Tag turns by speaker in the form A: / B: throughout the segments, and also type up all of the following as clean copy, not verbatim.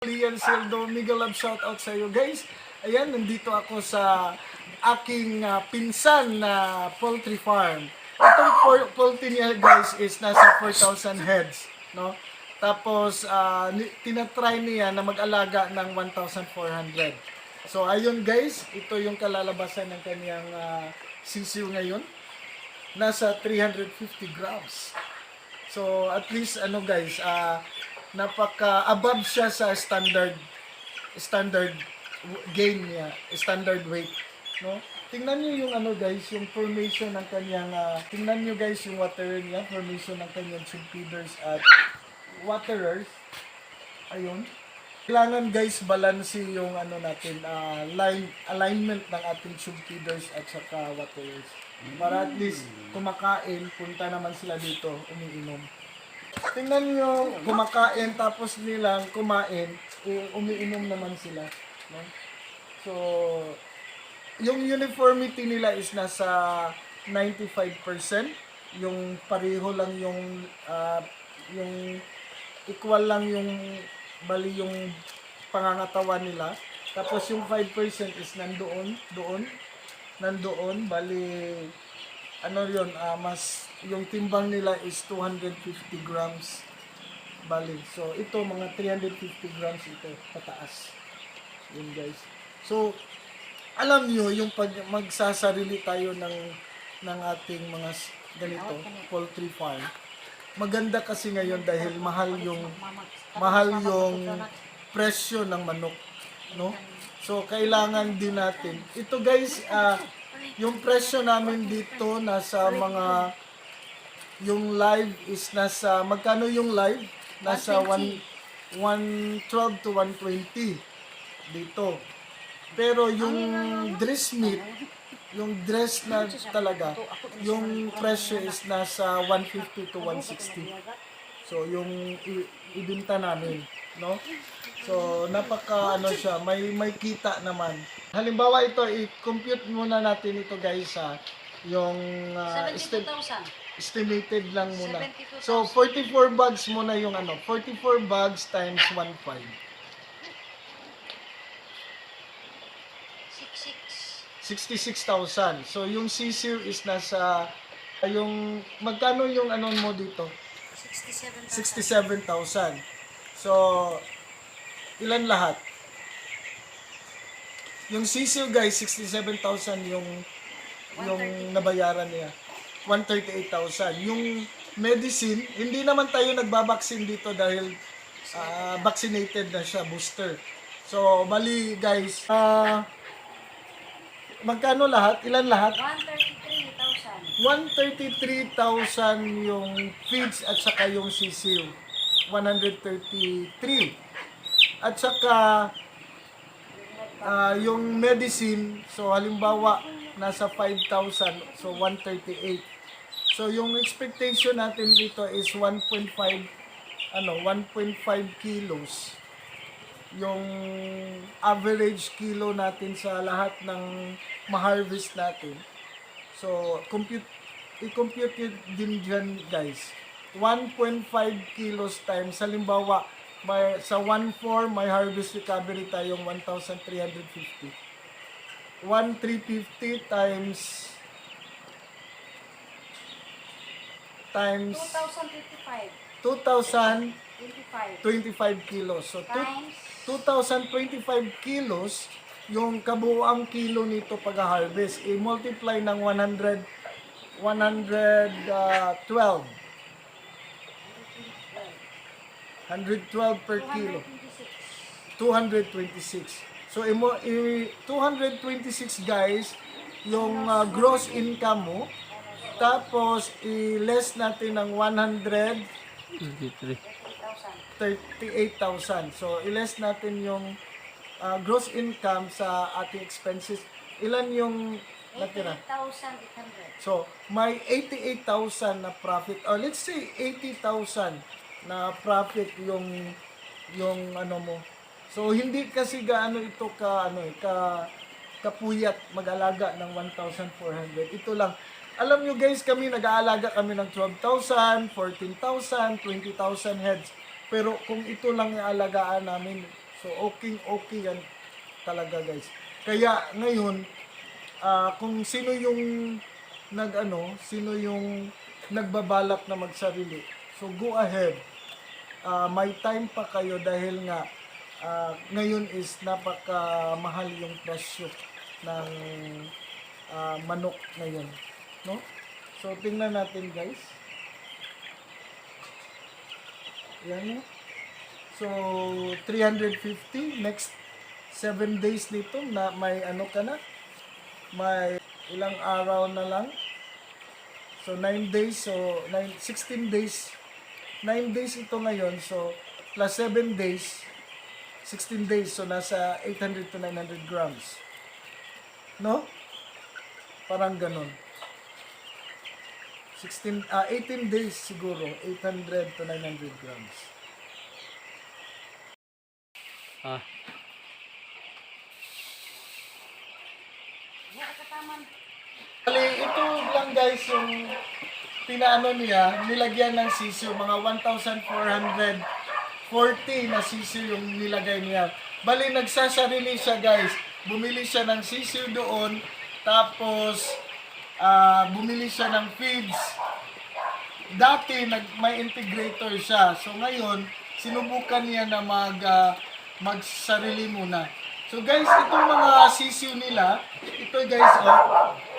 A: Lian Sildo, mega love shoutout sa iyo guys. Ayan, nandito ako sa aking pinsan na poultry farm. Itong poultry niya guys is nasa 4,000 heads, no? Tapos tinatry niya na mag-alaga ng 1,400. So ayun guys, ito yung kalalabasan ng kanyang sisiw ngayon. Nasa 350 grams. So at least ano guys, napaka above siya sa standard gain niya, standard weight, no? Tingnan niyo yung ano guys, yung formation ng kanyang tingnan niyo guys yung water niya, formation ng kanyang tube feeders at waterers. Ayun. Kailangan guys balance yung ano natin, alignment ng ating tube feeders at saka waterers. Para at least kumakain, punta naman sila dito, umiinom. Tingnan nyo, kumakain tapos nilang kumain, umiinom naman sila. No? So, yung uniformity nila is nasa 95%. Yung pareho lang yung equal lang yung bali yung pangangatawan nila. Tapos yung 5% is nandoon, bali ano yun, mas yung timbang nila is 250 grams bali. So ito mga 350 grams ito pataas. Yun guys. So alam niyo yung pag magsasarili tayo ng ating mga ganito poultry farm. Maganda kasi ngayon dahil mahal yung presyo ng manok, no? So kailangan din natin. Ito guys, yung presyo namin dito nasa mga yung live is nasa magkano yung live? Nasa 112 to 120 dito. Pero yung dress meat, yung dress na talaga, yung presyo is nasa 150 to 160. So yung ibenta namin, no? So napaka ano siya, may kita naman. Halimbawa ito, i-compute muna natin ito guys yung
B: 72,000.
A: estimated lang muna.
B: 72,000.
A: So 44 bags muna yung ano, 44 bags times 1.5. 66,000. So yung sisiw is nasa yung magkano yung ano mo dito? 67,000. So ilan lahat? Yung sisiw guys 67,000 yung nabayaran niya. 138,000. Yung medicine, hindi naman tayo nagbabaksin dito dahil vaccinated na siya, booster. So bali guys, magkano lahat? Ilan lahat?
B: 133,000.
A: 133,000 yung feeds at saka yung sisiw. 133. At saka yung medicine, so halimbawa nasa 5,000, so 138. So yung expectation natin dito is 1.5 kilos. Yung average kilo natin sa lahat ng ma-harvest natin. So, i-compute din dyan guys. 1.5 kilos times, halimbawa, sa 1.4 may harvest recovery tayong 1,350. 1,350 times
B: 2,055.
A: 2,025 kilos. So,
B: Times
A: 2,025 kilos yung kabuuang kilo nito pag-harvest. I-multiply ng 112. 112 per kilo. 226. So, 226 guys, yung gross income mo. Tapos, i-less natin ng 138,000. So, i-less natin yung gross income sa ating expenses. Ilan yung natira?
B: 88,800.
A: So, may 88,000 na profit. Or let's say 80,000 na profit yung ano mo. So, hindi kasi gaano ito kapuyat mag-alaga ng 1,400. Ito lang. Alam nyo guys, kami nag-aalaga kami ng 12,000, 14,000, 20,000 heads. Pero kung ito lang yung alagaan namin, So okay yan talaga guys. Kaya ngayon kung sino yung sino yung nagbabalak na magsarili. So go ahead. May time pa kayo dahil nga ngayon is napakamahal yung presyo ng manok ngayon, no? So tingnan natin guys. Yan, no? So 350 next 7 days nito na may ka na, may ilang araw na lang. So 9 days, so 16 days. 9 days ito ngayon, so plus 7 days, 16 days, so nasa 800 to 900 grams. No? Parang ganun. 18 days siguro, 800 to 900 grams.
C: Ah,
A: Bali, ito lang guys yung pinaano niya, nilagyan ng sisyo, mga 1,440 na sisyo yung nilagay niya. Bali, nagsasarili siya guys. Bumili siya ng sisyo doon, tapos bumili siya ng feeds. Dati may integrator siya. So ngayon, sinubukan niya na magsarili muna. So guys, itong mga sisyo nila, ito guys,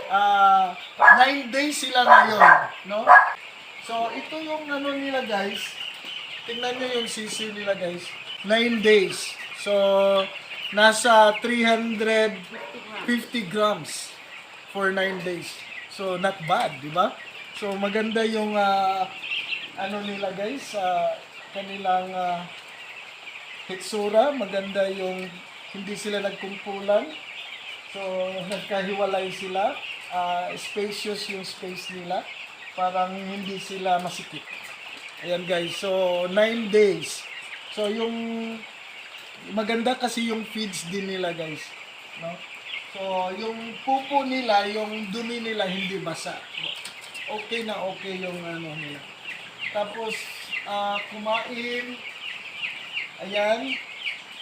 A: 9 days sila ngayon, no? So ito yung nila guys. Tingnan niyo yung sisyo nila guys. 9 days. So nasa 350 grams for 9 days. So not bad, di ba? So maganda yung nila guys, kanilang hitsura, maganda yung hindi sila nagkumpulan. So nagkahiwalay sila, spacious yung space nila, parang hindi sila masikip. Ayan guys, so 9 days. So yung maganda kasi yung feeds din nila guys, no? So yung pupo nila, yung dumi nila hindi basa. Okay na okay yung nila. Tapos kumain. Ayan.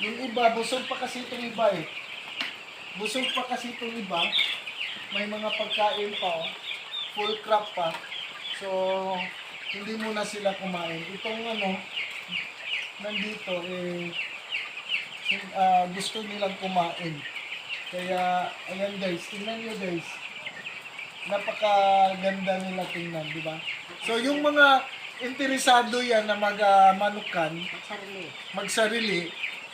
A: Yung iba, busog pa kasi itong iba eh. Busog pa kasi itong iba. May mga pagkain pa, full crop pa. So, hindi muna sila kumain. Itong nandito gusto nilang kumain. Kaya, ayan guys, tingnan nyo guys. Napakaganda nila tingnan, di ba? So, yung mga interesado yan na manukan, magsarili.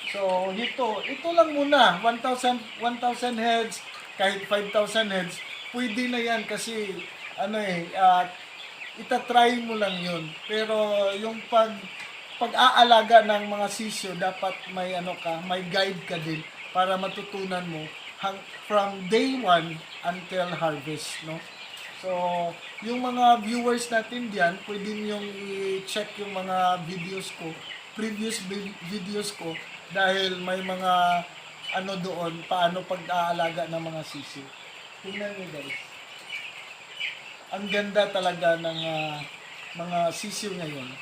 A: So, ito lang muna, 1,000 heads, kahit 5,000 heads, pwede na yan kasi, itatry mo lang yun. Pero, yung pag-aalaga ng mga sisyo, dapat may may guide ka din para matutunan mo from day 1 until harvest, no? So, yung mga viewers natin diyan, pwede niyong i-check yung mga videos ko, previous videos ko, dahil may mga doon, paano pag-aalaga ng mga sisyo. Tingnan niyo guys. Ang ganda talaga ng mga sisyo ngayon.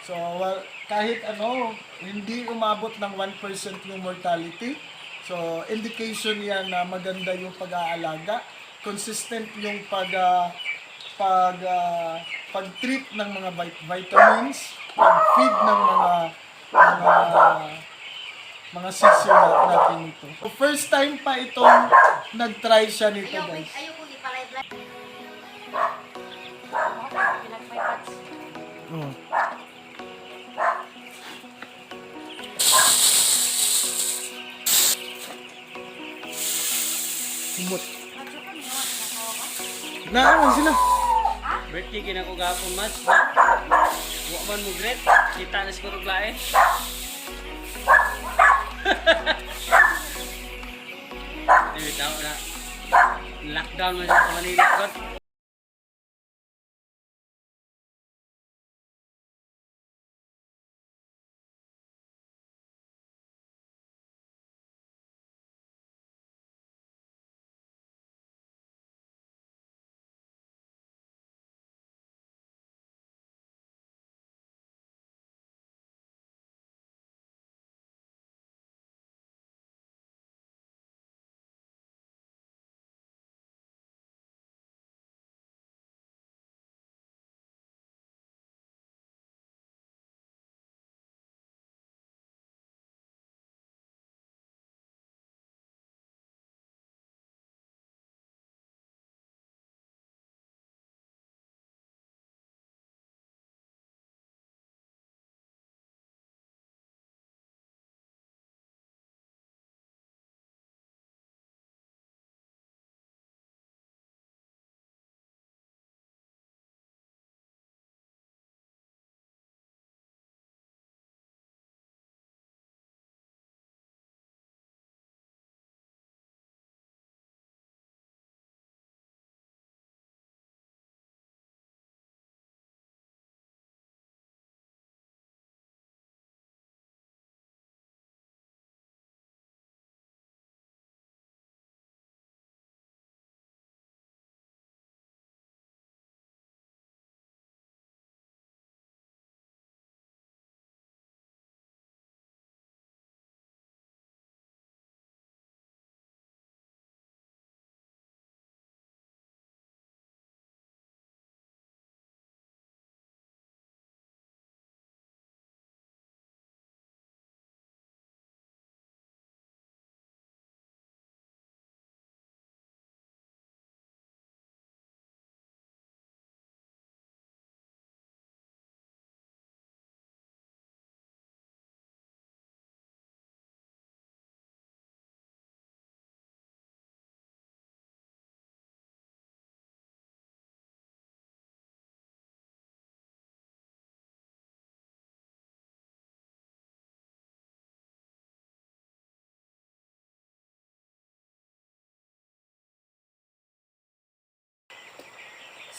A: So, kahit hindi umabot ng 1% yung mortality. So, indication yan na maganda yung pag-aalaga. Consistent yung pag-treat ng mga vitamins, pag-feed ng mga sisyo natin ito. So, first time pa itong nag-try siya nito guys.
B: Ayoko ipalive-live.
A: Oh. Kumot. Naaman sila.
C: birthday kina ko gapon mas. Wa man mo great, kita na siguro glae. Dili tao na. Lockdown man sa Manila.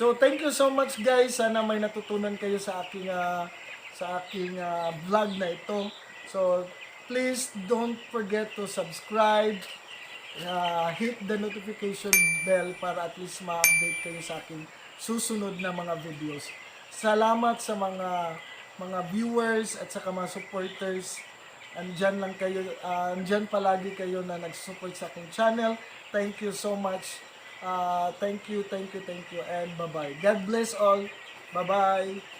A: So thank you so much guys. Sana may natutunan kayo sa aking vlog na ito. So please don't forget to subscribe, hit the notification bell para at least ma-update kayo sa aking susunod na mga videos. Salamat sa mga viewers at saka mga supporters. Andyan lang kayo, andyan palagi kayo na nag-support sa aking channel. Thank you so much. Thank you, and bye-bye. God bless all. Bye-bye.